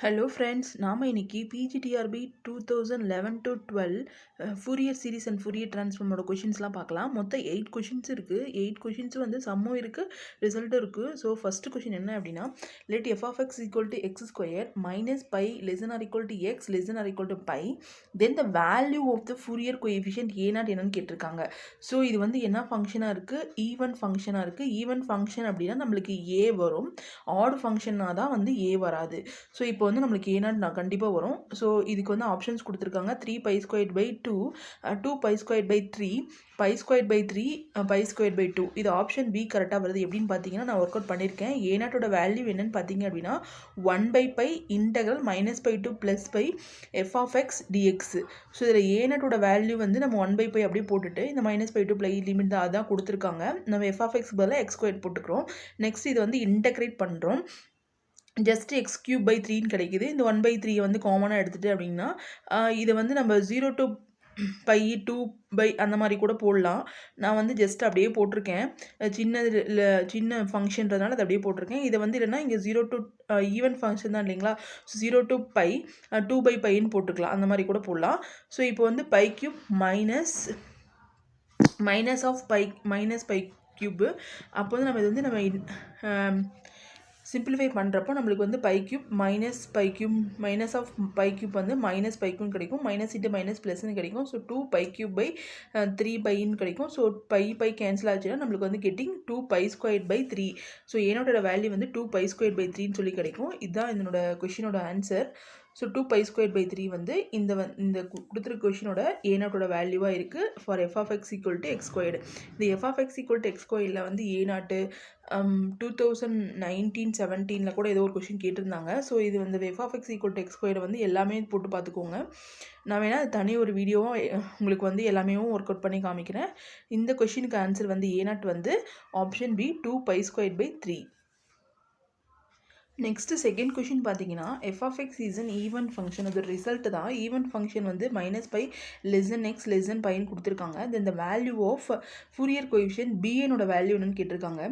Hello friends, நாம் இன்னைக்கு PGTRB 2011 to 12 Fourier series and Fourier ட்ரான்ஸ்ஃபார்மோட கொஷின்ஸ்லாம் பார்க்கலாம். மொத்தம் 8 கொஷின்ஸ் இருக்குது. 8 கொஷின்ஸ் வந்து சம்மும் இருக்குது, ரிசல்ட்டும் இருக்குது. ஸோ ஃபஸ்ட்டு கொஷின் என்ன அப்படின்னா, let f of X equal to x square minus pi less than or equal to x less than or equal to pi, then the value of the Fourier coefficient ஏ0 என்னன்னு கேட்டிருக்காங்க. So இது வந்து என்ன ஃபங்க்ஷனாக இருக்குது? ஈவன் ஃபங்க்ஷனாக இருக்குது. ஈவன் ஃபங்க்ஷன் அப்படின்னா நம்மளுக்கு ஏ வரும், ஆட் ஃபங்க்ஷனாக தான் வந்து ஏ வராது. ஸோ இப்போ வந்து நம்மளுக்கு ஏ0 கண்டிப்பாக வரும். ஸோ இதுக்கு வந்து ஆப்ஷன்ஸ் கொடுத்துருக்காங்க. 3π²/2, 2π²/3, π²/3, π²/2. இது ஆப்ஷன் பி கரெக்டாக வருது. எப்படின்னு பார்த்தீங்கன்னா, நான் ஒர்க் அவுட் பண்ணியிருக்கேன். ஏ0ஓட வேல்யூ என்னன்னு பார்த்தீங்க அப்படின்னா 1/π integral -π to +π f of x dx. So இதில் ஏ0ஓட வேல்யூ வந்து நம்ம 1/π அப்படியே போட்டுட்டு இந்த -π to ப்ளை லிமிட் தான் அதான் கொடுத்துருக்காங்க. நம்ம f of x பதிலாக x² போட்டுக்கிறோம். நெக்ஸ்ட் இது வந்து இன்டெக்ரேட் பண்ணுறோம். ஜஸ்ட் x³/3 கிடைக்குது. இந்த 1/3 வந்து காமனாக எடுத்துகிட்டு அப்படின்னா இதை வந்து நம்ம 0 to π 2 அந்த மாதிரி கூட போடலாம். நான் வந்து ஜஸ்ட் அப்படியே போட்டிருக்கேன். சின்ன ஃபங்க்ஷன்றதுனால அதை அப்படியே போட்டிருக்கேன். இதை வந்து இல்லைன்னா இங்கே 0 to ஈவன் ஃபங்க்ஷன் தான் இல்லைங்களா, 0 to π 2/πன்னு போட்டுக்கலாம். அந்த மாதிரி கூட போடலாம். ஸோ இப்போ வந்து π³ மைனஸ் ஆஃப் π³ அப்போ வந்து நம்ம இது வந்து நம்ம சிம்பிளிஃபை பண்ணுறப்போ நம்மளுக்கு வந்து π³ மைனஸ் ஆஃப் π³ வந்து -π³ கிடைக்கும். மைனஸ் இன்ட்டு மைனஸ் ப்ளஸ்ன்னு கிடைக்கும். ஸோ 2π³/3πன்னு கிடைக்கும். ஸோ π கேன்சல் ஆச்சுன்னா நம்மளுக்கு வந்து கெட்டிங் 2π²/3. ஸோ ஏனோட வேல்யூ வந்து 2π²/3ன்னு சொல்லி கிடைக்கும். இதுதான் இதனோட கொஷினோட ஆன்சர். ஸோ 2π²/3 வந்து இந்த கொடுத்துருக்க கொஷினோட ஏனோட வேல்யூவாக இருக்குது for F of X equal to x². இந்த f of X equal to x²ல வந்து ஏ0 2019-17 கூட ஏதோ ஒரு கொஷின் கேட்டிருந்தாங்க. ஸோ இது வந்து F of X equal to x² வந்து எல்லாமே போட்டு பார்த்துக்கோங்க. நான் வேணால் தனி ஒரு வீடியோவும் உங்களுக்கு வந்து எல்லாமே ஒர்க் அவுட் பண்ணி காமிக்கிறேன். இந்த கொஷினுக்கு ஆன்சர் வந்து ஏ0 வந்து option B 2π²/3. Next second question பார்த்தீங்கன்னா, f of X is an even function. அது ரிசல்ட் தான். ஈவன் ஃபங்க்ஷன் வந்து -π x πன்னு கொடுத்துருக்காங்க. Then the value of Fourier coefficient பிஎனோட வேல்யூ என்னன்னு கேட்டிருக்காங்க.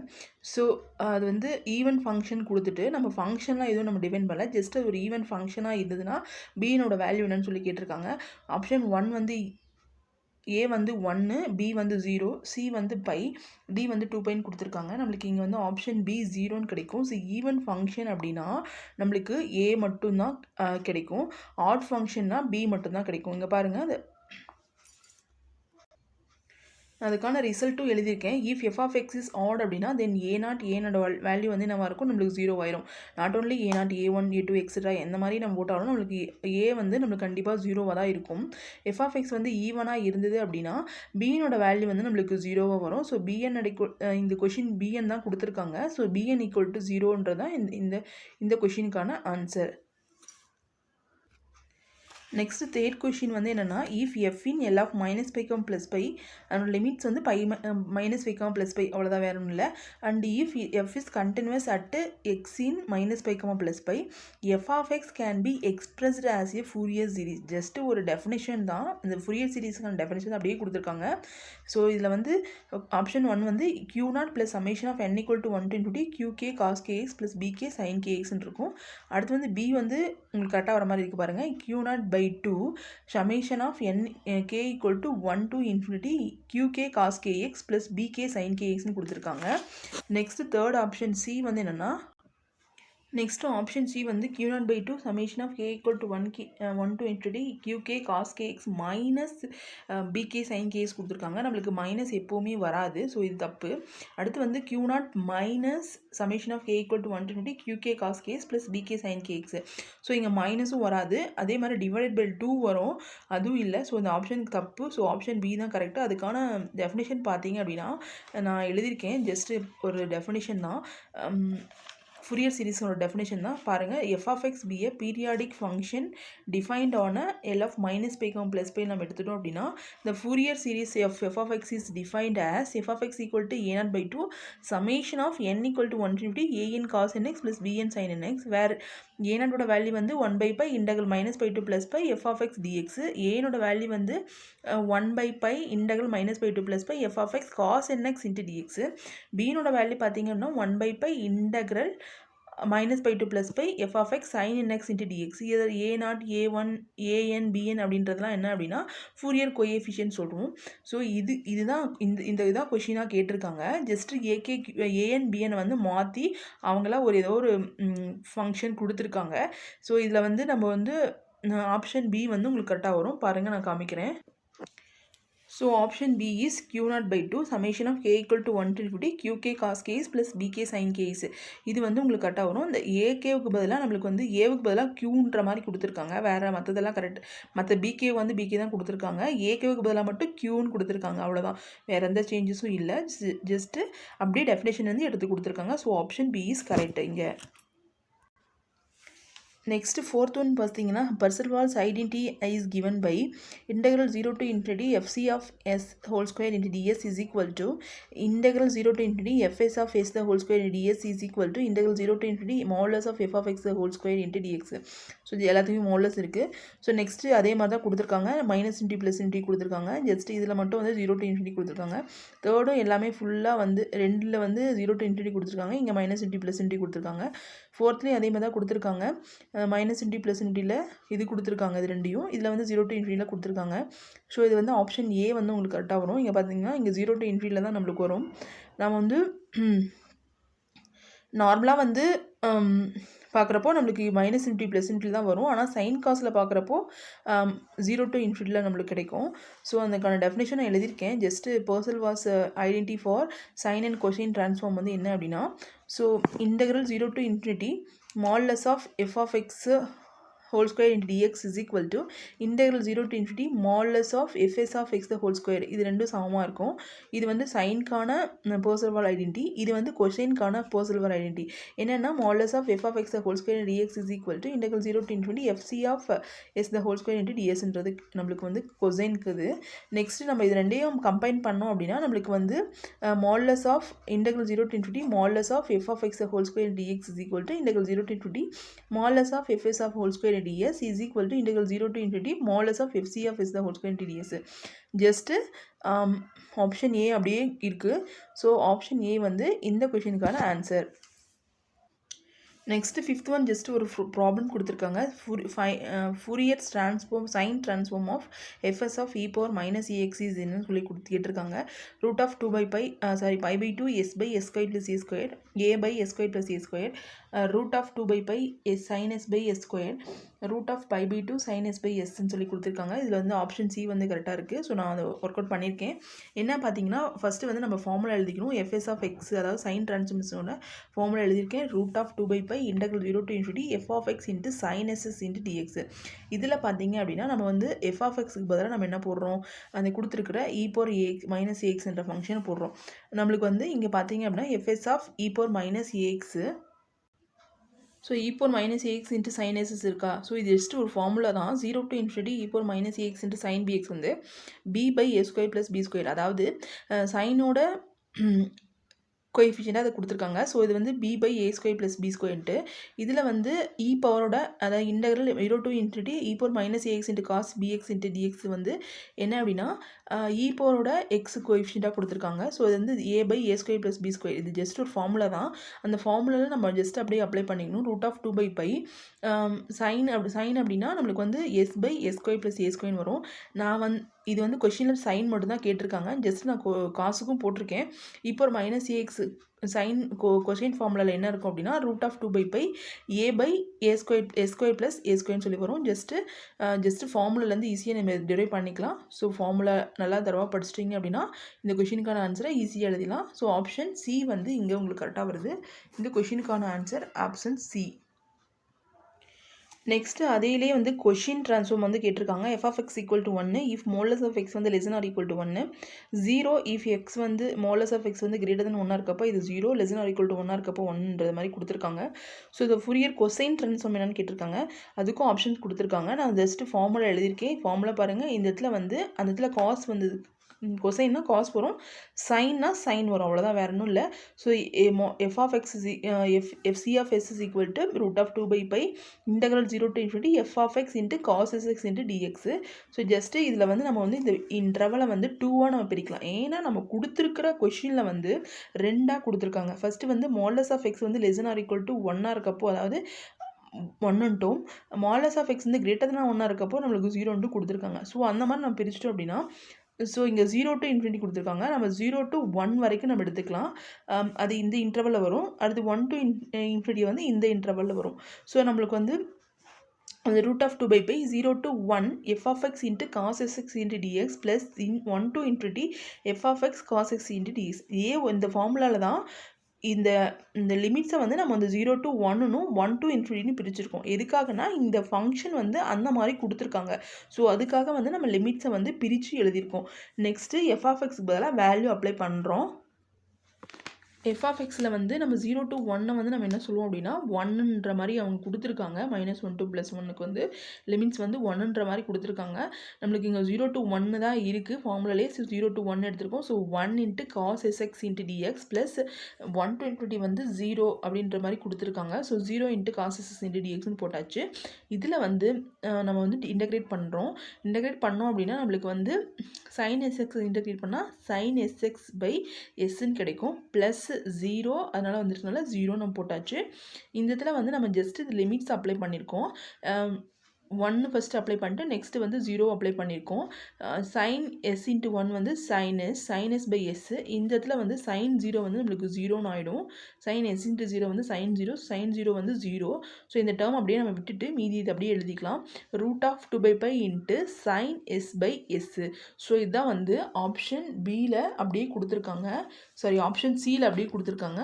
ஸோ அது வந்து ஈவன் ஃபங்க்ஷன் கொடுத்துட்டு நம்ம ஃபங்க்ஷன்லாம் எதுவும் நம்ம டிபெண்ட் பண்ணல, ஜஸ்ட் அது ஒரு ஈவன் ஃபங்க்ஷனாக இருந்ததுன்னா பிஎனோட வேல்யூ என்னன்னு சொல்லி கேட்டிருக்காங்க. ஆப்ஷன் 1 வந்து ஏ வந்து 1, பி வந்து 0, சி வந்து π, டி வந்து 2πன்னு கொடுத்துருக்காங்க. நம்மளுக்கு இங்கே வந்து ஆப்ஷன் பி 0ன்னு கிடைக்கும். ஸோ ஈவன் ஃபங்க்ஷன் அப்படின்னா நம்மளுக்கு ஏ மட்டும்தான் கிடைக்கும். ஆட் ஃபங்க்ஷன்னா பி மட்டும்தான் கிடைக்கும். இங்கே பாருங்கள், அது அதுக்கான ரிசல்ட்டும் எழுதியிருக்கேன். If F of X is odd அப்படின்னா தென் ஏனோட வேல்யூ வந்து என்னவாக இருக்கும், நம்மளுக்கு 0 ஆயிரும். Not only A0, A1, A2 extra எந்த மாதிரி நம்ம போட்டாலும் நம்மளுக்கு ஏ வந்து நம்மளுக்கு கண்டிப்பாக 0வாக தான் இருக்கும். எஃப் ஆஃப் எக்ஸ் வந்து ஈவனாக இருந்தது அப்படின்னா பிஎனோட வேல்யூ வந்து நம்மளுக்கு 0வாக வரும். ஸோ பிஎன் இந்த கொஷின் பிஎன் தான் கொடுத்துருக்காங்க. ஸோ பிஎன் ஈக்குவல் டு 0ன்றது தான் இந்த கொஷினுக்கான ஆன்சர். நெக்ஸ்ட் தேர்ட் கொஷின் வந்து என்னென்னா, if f in L of -π, +π அதோட லிமிட்ஸ் வந்து π -π +π அவ்வளோதான், வேற ஒன்றும் இல்லை. And if f is continuous at x in -π +π f of x can be expressed as a Fourier series. Just ஒரு டெஃபினேஷன் தான், இந்த ஃபூரியர் சீரிஸுக்கான டெஃபினேஷன் அப்படியே கொடுத்துருக்காங்க. ஸோ இதில் வந்து ஆப்ஷன் 1 வந்து Q0 + summation of n = 1 × QK cos kx + BK sin kxன்னு இருக்கும். அடுத்து வந்து பி வந்து உங்களுக்கு கரெக்டாக வர மாதிரி இருக்குது பாருங்கள். Q0/2 summation of n k = 1 to ∞ QK cos kx + BK sin kxன்னு கொடுத்துருக்காங்க. நெக்ஸ்ட் தேர்ட் ஆப்ஷன் சி வந்து என்னென்னா, நெக்ஸ்ட் ஆப்ஷன் சி வந்து Q0/2 summation of k = 1 to ∞ QK cos kx - BK sin kx கொடுத்துருக்காங்க. நம்மளுக்கு மைனஸ் எப்போவுமே வராது. ஸோ இது தப்பு. அடுத்து வந்து Q0 - summation of k = 1 to ∞ QK cos kx + BK sin kx. So இங்கே மைனஸும் வராது. அதே மாதிரி /2 வரும், அதுவும் இல்லை. ஸோ இந்த ஆப்ஷனுக்கு தப்பு. ஸோ ஆப்ஷன் பி தான் கரெக்டு. அதுக்கான டெஃபினேஷன் பார்த்தீங்க அப்படின்னா நான் எழுதியிருக்கேன். ஜஸ்ட் ஒரு டெஃபினேஷன் தான், ஃபுரியர் சீரிஸோட டெஃபினேஷன் தான். பாருங்கள், f of x be a periodic function defined on L of -π +π நம்ம எடுத்துட்டோம் அப்படின்னா the Fourier series of f of x is defined as f of x equal to a0/2 summation of n equal to 1 to an cos nx plus bn sin nx, where a0ஓட value வந்து 1/π integral -π to +π f of x dx, a0ஓட value வந்து 1/π integral -π to +π f of x cos nx into dx, b-னோட value பார்த்தீங்கன்னா 1/π integral -π to +π f of x sin nx into dx. இது a0 a1 an bn அப்படின்றதுலாம் என்ன அப்படின்னா Fourier coefficient சொல்கிறோம். So இதுதான் இதுதான் கொஷினாக கேட்டிருக்காங்க. ஜஸ்ட்டு ஏஎன் பிஎனை வந்து மாற்றி அவங்களா ஏதோ ஒரு ஃபங்க்ஷன் கொடுத்துருக்காங்க. ஸோ இதில் வந்து நம்ம வந்து ஆப்ஷன் பி வந்து உங்களுக்கு கரெக்டாக வரும். பாருங்கள், நான் காமிக்கிறேன். So option B is q0/2 summation of k equal to 1 to infinity qk cos k plus bk sin k. இது வந்து உங்களுக்கு கரெக்டாக வரும். இந்த ஏகேவுக்கு பதிலாக நம்மளுக்கு வந்து ஏவுக்கு பதிலாக க்யூன்ற மாதிரி கொடுத்துருக்காங்க. வேறு மற்றதெல்லாம் கரெக்ட். மற்ற பிகே வந்து பிகே தான் கொடுத்துருக்காங்க. ஏகேவுக்கு பதிலாக மட்டும் க்யூன்னு கொடுத்துருக்காங்க. அவ்வளோதான், வேறு எந்த சேஞ்சஸும் இல்லை. ஜஸ்ட்டு அப்படியே டெஃபினேஷன் வந்து எடுத்து கொடுத்துருக்காங்க. So option B is correct இங்கே. நெக்ஸ்ட் ஃபோர்த் ஒன் பார்த்தீங்கன்னா Parseval's identity is given by integral 0 to infinity fc of s whole square into ds is equal to integral 0 to infinity fs of s the whole square into ds is equal to integral 0 to infinity modulus of f of x the whole square into dx. So இது எல்லாத்துக்குமே modulus இருக்குது. So next அதே மாதிரி தான் கொடுத்துருக்காங்க. -∞ +∞ கொடுத்துருக்காங்க. Just இதில் மட்டும் வந்து 0 to infinity கொடுத்துருக்காங்க. தேர்டும் எல்லாமே ஃபுல்லாக வந்து 2ல் வந்து 0 to infinity கொடுத்துருக்காங்க. இங்கே -∞ +∞ கொடுத்துருக்காங்க. ஃபோர்த்லேயும் அதே மாதிரி தான் கொடுத்துருக்காங்க. -∞ +∞ இது கொடுத்துருக்காங்க. இது ரெண்டையும் இதில் வந்து 0 to infinity கொடுத்துருக்காங்க. ஸோ இது வந்து ஆப்ஷன் ஏ வந்து உங்களுக்கு கரெக்டாக வரும். இங்கே பார்த்தீங்கன்னா இங்கே 0 to infinity தான் நம்மளுக்கு வரும். நம்ம வந்து நார்மலாக வந்து பார்க்குறப்போ நம்மளுக்கு -∞ +∞ தான் வரும். ஆனால் சைன் காசில் பார்க்குறப்போ 0 to infinity நம்மளுக்கு கிடைக்கும். ஸோ அதுக்கான டெஃபினேஷன் நான் எழுதியிருக்கேன். Just Parseval's identity for sine and cosine transform வந்து என்ன அப்படின்னா, so integral 0 to infinity modulus of f of x whole square into dx is equal to integral 0 to infinity modulus of fs of x the whole square. இது ரெண்டும் சமமாக இருக்கும். இது வந்து சைன்கான பர்சல்வால் identity, இது வந்து கொஷைன்கான பர்சல்வால் ஐடென்டிட்டி. என்னென்னா modulus of f of x the whole square into dx is equal to integral 0 to infinity fc of s the whole square into dsன்றது நம்மளுக்கு வந்து கொசைனுக்குது. நெக்ஸ்ட்டு நம்ம இது ரெண்டையும் கம்பைன் பண்ணோம் அப்படின்னா நம்மளுக்கு வந்து modulus of integral 0 to infinity modulus of f of x the whole square into dx is equal to integral 0 to infinity modulus of fs of whole square ds is equal to integral 0 to infinity modulus of fc of s the whole square into ds. Just option A அப்படியே இருக்குது. So option A வந்து இந்த கொஷினுக்கான answer. Next fifth one just ஒரு problem கொடுத்துருக்காங்க. Fourier transform sine transform of fs of e power minus ax is என்னன்னு சொல்லி கேட்டிருக்காங்க. π/2 s/s squared plus a squared a/s squared plus a squared √2 s sin s by s squared π/2 sin s by sன்னு சொல்லி கொடுத்துருக்காங்க. இதில் வந்து option C வந்து கரெக்டாக இருக்குது. ஸோ நான் அதை ஒர்க் அவுட் பண்ணியிருக்கேன். என்ன பார்த்தீங்கன்னா ஃபஸ்ட்டு வந்து நம்ம ஃபார்முலா எழுதிக்கணும். fs of x அதாவது சைன் ட்ரான்ஸ்ஃபார்மேஷனோட ஃபார்முலா எழுதியிருக்கேன். √2 integral 0 to infinity f of x into sin s into dx. இதில் பார்த்தீங்க அப்படின்னா நம்ம வந்து f of xக்கு பதிலாக நம்ம என்ன போடுறோம், அந்த கொடுத்துருக்குற e power minus ax என்ற ஃபங்க்ஷனை போடுறோம். நம்மளுக்கு வந்து இங்கே பார்த்தீங்க அப்படின்னா fs of e power minus ax. So e power minus ax into sin s இருக்கா. ஸோ இது ஜஸ்ட் ஒரு ஃபார்முலா தான். 0 to infinity e power minus ax into sin bx வந்து b/a square plus b square. அதாவது சைனோட கோஎஃபிஷியண்டாக அதை கொடுத்துருக்காங்க. So இது வந்து b/a square plus b squareன்ட்டு இதில் வந்து e பவரோட அதாவது integral 0 to infinity e power minus ax into cos bx into dx வந்து என்ன அப்படின்னா e பவரோட x கோஎஃபிஷியண்டாக கொடுத்துருக்காங்க. ஸோ இது வந்து a/a square plus b square. இது ஜஸ்ட் ஒரு ஃபார்முலா தான். அந்த ஃபார்முலாவில் நம்ம ஜஸ்ட் அப்படியே அப்ளை பண்ணிக்கணும். √2 சைன் அப்படின்னா நம்மளுக்கு வந்து s/s square plus a square வரும். நான் இது வந்து கொஷினில் சைன் மட்டும்தான் கேட்டிருக்காங்க. ஜஸ்ட் நான் காசுக்கும் போட்டிருக்கேன். இப்போ ஒரு -ax சைன் கொஷின் ஃபார்முலாவில் என்ன இருக்கும் அப்படின்னா √2 a/a square plus a square சொல்லி வரும். ஜஸ்ட்டு ஃபார்முலாலேருந்து ஈஸியாக நம்ம டிரைவ் பண்ணிக்கலாம். ஸோ ஃபார்முலா நல்லா தரவாக படிச்சிட்டிங்க அப்படின்னா இந்த கொஷினுக்கான ஆன்சரை ஈஸியாக எழுதிடலாம். ஸோ ஆப்ஷன் சி வந்து இங்கே உங்களுக்கு கரெக்டாக வருது. இந்த கொஷினுக்கான ஆன்சர் ஆப்ஷன் சி. நெக்ஸ்ட்டு அதையிலே வந்து கொஷின் ட்ரான்ஸ்ஃபார்ம் வந்து கேட்டிருக்காங்க. f of x equal to 1 if modulus of x வந்து less than or equal to 1, 0 if x வந்து modulus of x வந்து greater than 1 இருக்கப்போ இது 0, less than or equal to 1 இருக்கப்போ 1ன்றது மாதிரி கொடுத்துருக்காங்க. ஸோ இது ஃபுரியர் கொசைன் ட்ரான்ஸ்ஃபார்ம் என்னன்னு கேட்டிருக்காங்க. அதுக்கும் ஆப்ஷன்ஸ் கொடுத்துருக்காங்க. நான் ஜஸ்ட்டு ஃபார்முலா எழுதியிருக்கேன். ஃபார்முலா பாருங்கள். இந்த இடத்துல வந்து அந்த இடத்துல காஸ் வந்து கொசைன்னா காஸ் வரும், சைன்னா சைன் வரும், அவ்வளோதான், வேறு ஒன்றும் இல்லை. So f of x fc of s is equal to √2/π integral 0 to infinity f of x into cos sx into dx. So just இதில் வந்து நம்ம வந்து இந்த இன்டர்வலை வந்து 2ஆக நம்ம பிரிக்கலாம். ஏன்னா நம்ம கொடுத்துருக்கிற கொஷினில் வந்து 2ஆக கொடுத்துருக்காங்க. ஃபஸ்ட்டு வந்து மாடலஸ் ஆஃப் எக்ஸ் வந்து லெஸ் ஆர் ஈக்குவல் டு 1ஆக இருக்கப்போ, அதாவது 1 மாடலஸ் ஆஃப் எக்ஸ் வந்து கிரேட்டர் தான் 1ஆக இருக்கப்போ நம்மளுக்கு 0 கொடுத்துருக்காங்க. ஸோ அந்த மாதிரி நம்ம பிரிச்சிட்டோம் அப்படின்னா, ஸோ இங்கே 0 to infinity கொடுத்துருக்காங்க, நம்ம 0 to 1 வரைக்கும் நம்ம எடுத்துக்கலாம். அது இந்த இன்டர்வலில் வரும். அடுத்து 1 to infinity வந்து இந்த இன்டர்வலில் வரும். ஸோ நம்மளுக்கு வந்து அந்த √2/π 0 to 1 f of x into cos sx into dx plus 1 to infinity f of x cos x into dx. இந்த ஃபார்முலாவில் தான் இந்த லிமிட்ஸை வந்து நம்ம வந்து 0 to 1னும் 1 to infinity பிரிச்சிருக்கோம். எதுக்காகனா இந்த ஃபங்க்ஷன் வந்து அந்த மாதிரி கொடுத்துருக்காங்க. ஸோ அதுக்காக வந்து நம்ம லிமிட்ஸை வந்து பிரித்து எழுதியிருக்கோம். நெக்ஸ்ட்டு எஃப் ஆஃப் எக்ஸ்க்கு பதிலாக வேல்யூ அப்ளை பண்ணுறோம். எஃப் ஆஃப் எக்ஸில் வந்து நம்ம 0 to 1 வந்து நம்ம என்ன சொல்லுவோம் அப்படின்னா 1ன்ற மாதிரி அவங்க கொடுத்துருக்காங்க. -1 to +1க்கு வந்து லிமிட்ஸ் வந்து 1ன்ற மாதிரி கொடுத்துருக்காங்க. நம்மளுக்கு இங்கே 0 to 1 தான் இருக்குது ஃபார்முலாலே. 0 to 1 எடுத்திருக்கோம். So 1 × cos sx × dx plus 1 to infinity வந்து 0 அப்படின்ற மாதிரி கொடுத்துருக்காங்க. ஸோ 0 × cos sx × dxன்னு போட்டாச்சு. இதில் வந்து நம்ம வந்து இன்டெகிரேட் பண்ணுறோம். இன்டெகிரேட் பண்ணோம் அப்படின்னா நம்மளுக்கு வந்து sin sx இன்டெகிரேட் பண்ணால் sin sx/sன்னு கிடைக்கும். ப்ளஸ் 0 அதனால் வந்துருக்கனால 0 நம்ம போட்டாச்சு. இந்த இதில் வந்து நம்ம ஜஸ்ட் இது லிமிட்ஸ் அப்ளை பண்ணியிருக்கோம். 1 ஃபஸ்ட்டு அப்ளை பண்ணிட்டு நெக்ஸ்ட்டு வந்து 0 அப்ளை பண்ணியிருக்கோம். sin s × 1 வந்து sin s/s. இந்த இடத்துல வந்து sin 0 வந்து நம்மளுக்கு 0ன்னு ஆகிடும். sin s × 0 வந்து sin 0 வந்து 0. ஸோ இந்த டேர்ம் அப்படியே நம்ம விட்டுட்டு மீதி இது அப்படியே எழுதிக்கலாம். √2/π × sin s/s. ஸோ இதுதான் வந்து ஆப்ஷன் பியில் அப்படியே கொடுத்துருக்காங்க. ஆப்ஷன் சியில் அப்படியே கொடுத்துருக்காங்க.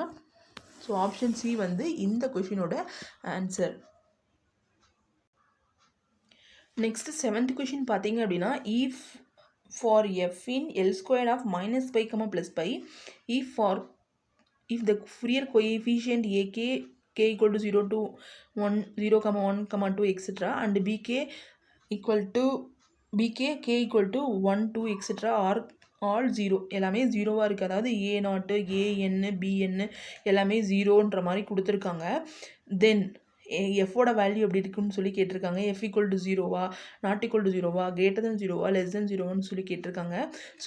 ஸோ ஆப்ஷன் சி வந்து இந்த கொஷினோட ஆன்சர். நெக்ஸ்ட் 7th கொஷின் பார்த்தீங்க அப்படின்னா, if for f in L² of -π, +π, if the Fourier coefficient ak k equal to 0 to 1, 0, 1, 2, etc. and bk k equal to 1, 2, etc. are all 0, எல்லாமே 0வாக இருக்குது. அதாவது a0, an, bn எல்லாமே 0ன்ற மாதிரி கொடுத்துருக்காங்க. தென் எஃபோட value எப்படி இருக்குன்னு சொல்லி கேட்டிருக்காங்க. f = 0வா, நாட் = 0வா, கிரேட்டர் தென் 0வா, லெஸ் தென் 0வான்னு சொல்லி கேட்டிருக்காங்க.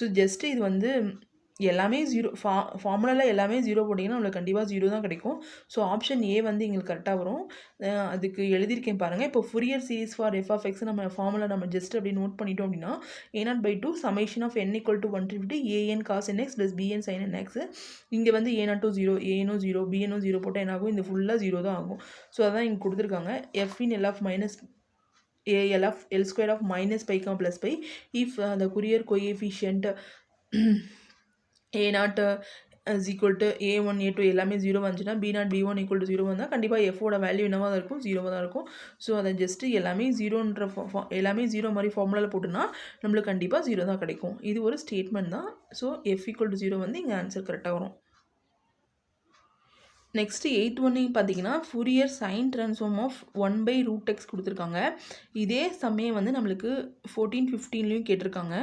ஸோ ஜஸ்ட்டு இது வந்து எல்லாமே 0 ஃபார்முலாவில் எல்லாமே 0 போட்டிங்கன்னா நம்மளுக்கு கண்டிப்பாக 0 தான் கிடைக்கும். ஸோ ஆப்ஷன் ஏ வந்து எங்களுக்கு கரெக்டாக வரும். அதுக்கு எழுதியிருக்கேன் பாருங்கள். இப்போ Fourier series for F of X நம்ம ஃபார்முலா நம்ம ஜஸ்ட் அப்படி நோட் பண்ணிட்டோம் அப்படின்னா a0/2 summation of n = 1 to an cos nx + bn sin nx. இங்கே வந்து a0 to 0, an 0, bn 0 போட்டால் என்ன ஆகும், இந்த ஃபுல்லாக 0 தான் ஆகும். ஸோ அதான் இங்கே கொடுத்துருக்காங்க. f in L of L² of -π, +π if the Fourier coefficient a0 = a1, a2 எல்லாமே 0 வந்துச்சுன்னா b0, b1 = 0 வந்தால் கண்டிப்பாக எஃபோட வேல்யூ என்னவாக தான் இருக்கும், 0வாக தான் இருக்கும். ஸோ அதை ஜஸ்ட்டு எல்லாமே 0ன்ற எல்லாமே 0 மாதிரி ஃபார்முலாவில் போட்டுனா நம்மளுக்கு கண்டிப்பாக 0 தான் கிடைக்கும். இது ஒரு ஸ்டேட்மெண்ட் தான். ஸோ f = 0 வந்து இங்கே ஆன்சர் கரெக்டாக வரும். நெக்ஸ்ட்டு 8th ஒன்னையும் பார்த்தீங்கன்னா Fourier sign transform of 1/√x கொடுத்துருக்காங்க. இதே சமயம் வந்து நம்மளுக்கு 14, 15லையும் கேட்டிருக்காங்க.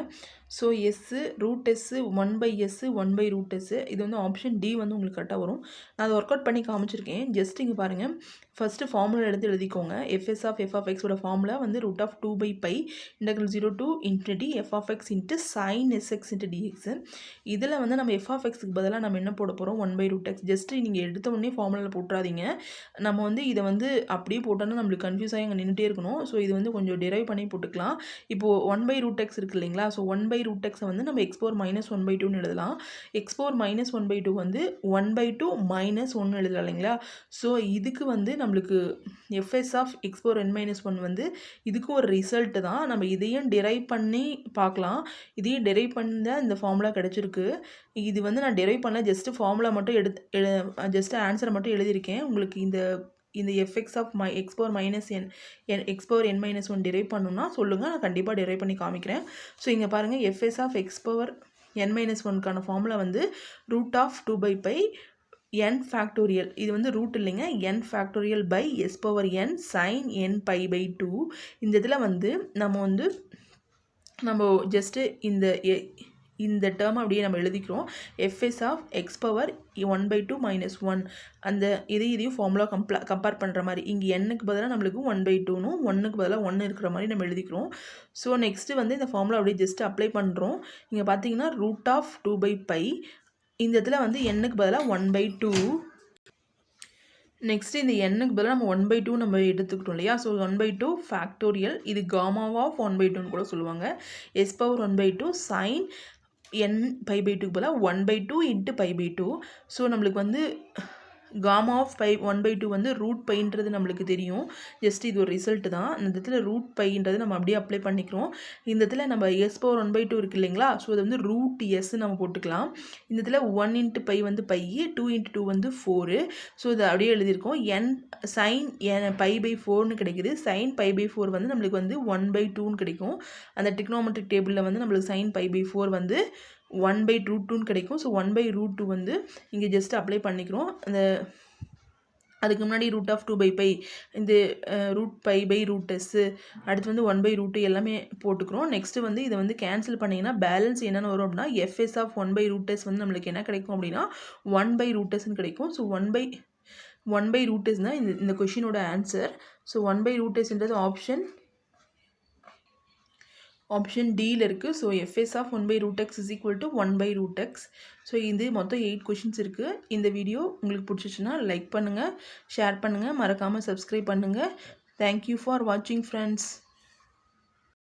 So S √s 1/s 1/√s இது வந்து ஆப்ஷன் டி வந்து உங்களுக்கு கரெக்டாக வரும். நான் அதை ஒர்க் அவுட் பண்ணி காமிச்சிருக்கேன். ஜஸ்ட் இங்கே பாருங்கள். ஃபஸ்ட்டு ஃபார்முலா எடுத்து எழுதிக்கோங்க. fs of f of xோட ஃபார்முலா வந்து √2/π integral 0 to infinity f of x into sin sx into dx. இதில் வந்து நம்ம f of xக்கு பதிலாக நம்ம என்ன போட போகிறோம், 1/√x. ஜஸ்ட்டு நீங்கள் எடுத்த உடனே ஃபார்முலாவில் போட்டுறாதீங்க. நம்ம வந்து இதை வந்து அப்படியே போட்டோன்னா நம்மளுக்கு கன்ஃபியூஸ் ஆகி அங்கே நின்றுட்டே இருக்கணும். ஸோ இது வந்து கொஞ்சம் டெரைவ் பண்ணி போட்டுக்கலாம். இப்போது 1/√x இருக்குது இல்லைங்களா. ஸோ 1/√xை வந்து நம்ம x⁻ -1/2ன்னு எழுதலாம். x⁻ -1/2 வந்து 1/2 - 1 எழுதலாம் இல்லைங்களா. ஸோ இதுக்கு வந்து நம்மளுக்கு fs of x⁻n - 1 வந்து இதுக்கு ஒரு ரிசல்ட்டு தான். நம்ம இதையும் டெரைவ் பண்ணி பார்க்கலாம். இதையும் டெரைவ் பண்ணி தான் இந்த ஃபார்முலா கிடச்சிருக்கு. இது வந்து நான் டெரைவ் பண்ண ஜஸ்ட்டு ஃபார்முலா மட்டும் ஜஸ்ட்டு ஆன்சரை மட்டும் எழுதியிருக்கேன். உங்களுக்கு இந்த fx of x⁻n - 1 டெரைவ் பண்ணணும்னா சொல்லுங்கள், நான் கண்டிப்பாக டெரைவ் பண்ணி காமிக்கிறேன். ஸோ இங்கே பாருங்கள், fs of x⁻n - 1க்கான ஃபார்முலா வந்து √2/π n ஃபேக்டோரியல். இது வந்து ரூட் இல்லைங்க, n factorial by s⁻n sin nπ/2. இந்த இதில் வந்து நம்ம ஜஸ்ட்டு இந்த இந்த டேர்ம் அப்படியே நம்ம எழுதிக்கிறோம். fs of X power 1/2 minus 1 அந்த இதையும் ஃபார்முலா கம்பேர் பண்ணுற மாதிரி இங்கே எண்ணுக்கு பதிலாக நம்மளுக்கு 1/2ன்னு 1க்கு பதிலாக 1 இருக்கிற மாதிரி நம்ம எழுதிக்கிறோம். ஸோ நெக்ஸ்ட்டு வந்து இந்த ஃபார்முலா அப்படியே ஜஸ்ட் அப்ளை பண்ணுறோம். இங்கே பார்த்தீங்கன்னா √2/π இந்த இடத்துல வந்து எண்ணுக்கு பதிலாக 1/2. நெக்ஸ்ட் இந்த எண்ணுக்கு பதிலாக நம்ம 1/2 நம்ம எடுத்துக்கிட்டோம் இல்லையா. ஸோ 1/2 ஃபேக்டோரியல் இது காமாவா ஆஃப் 1/2ன்னு கூட சொல்லுவாங்க. எஸ் பவர் 1/2 சைன் n π/2க்கு பதிலாக 1/2 இன்ட்டு π/2. ஸோ நம்மளுக்கு வந்து காமா ஆஃப் 1/2 வந்து √πன்றது நம்மளுக்கு தெரியும். ஜஸ்ட் இது ஒரு ரிசல்ட் தான். இந்த இடத்துல √πன்றது நம்ம அப்படியே அப்ளை பண்ணிக்கிறோம். இந்த இடத்துல நம்ம எஸ் பவர் 1/2 இருக்குது இல்லைங்களா. ஸோ அது வந்து √s நம்ம போட்டுக்கலாம். இந்த இடத்துல 1 இன்ட்டு π வந்து π, 2 இன்ட்டு 2 வந்து 4. ஸோ இதை அப்படியே எழுதியிருக்கோம். n சைன் π/4ன்னு கிடைக்குது. சைன் π/4 வந்து நம்மளுக்கு வந்து 1/2ன்னு கிடைக்கும். அந்த டிக்னோமெட்ரிக் டேபிளில் வந்து நம்மளுக்கு சைன் π/4 வந்து 1/√2ன்னு கிடைக்கும். ஸோ 1/√2 வந்து இங்கே ஜஸ்ட் அப்ளை பண்ணிக்கிறோம். அந்த அதுக்கு முன்னாடி √2/π இந்த √π/√s அடுத்து வந்து 1/√2 எல்லாமே போட்டுக்கிறோம். நெக்ஸ்ட்டு வந்து இதை வந்து கேன்சல் பண்ணிங்கன்னா பேலன்ஸ் என்னென்னு வரும் அப்படின்னா fs ஆஃப் 1/√s வந்து நம்மளுக்கு என்ன கிடைக்கும் அப்படின்னா 1/√sன்னு கிடைக்கும். ஸோ 1/√s தான் இந்த கொஷினோட ஆன்சர். ஸோ 1/√sன்றது ஆப்ஷன் டியில் இருக்குது. So fs of 1/√x is equal to 1/√x. So இது மொத்தம் 8 கொஷின்ஸ் இருக்குது. இந்த வீடியோ உங்களுக்கு பிடிச்சிச்சுன்னா லைக் பண்ணுங்கள், ஷேர் பண்ணுங்கள், மறக்காமல் சப்ஸ்கிரைப் பண்ணுங்கள். தேங்க்யூ ஃபார் வாட்சிங் ஃப்ரெண்ட்ஸ்.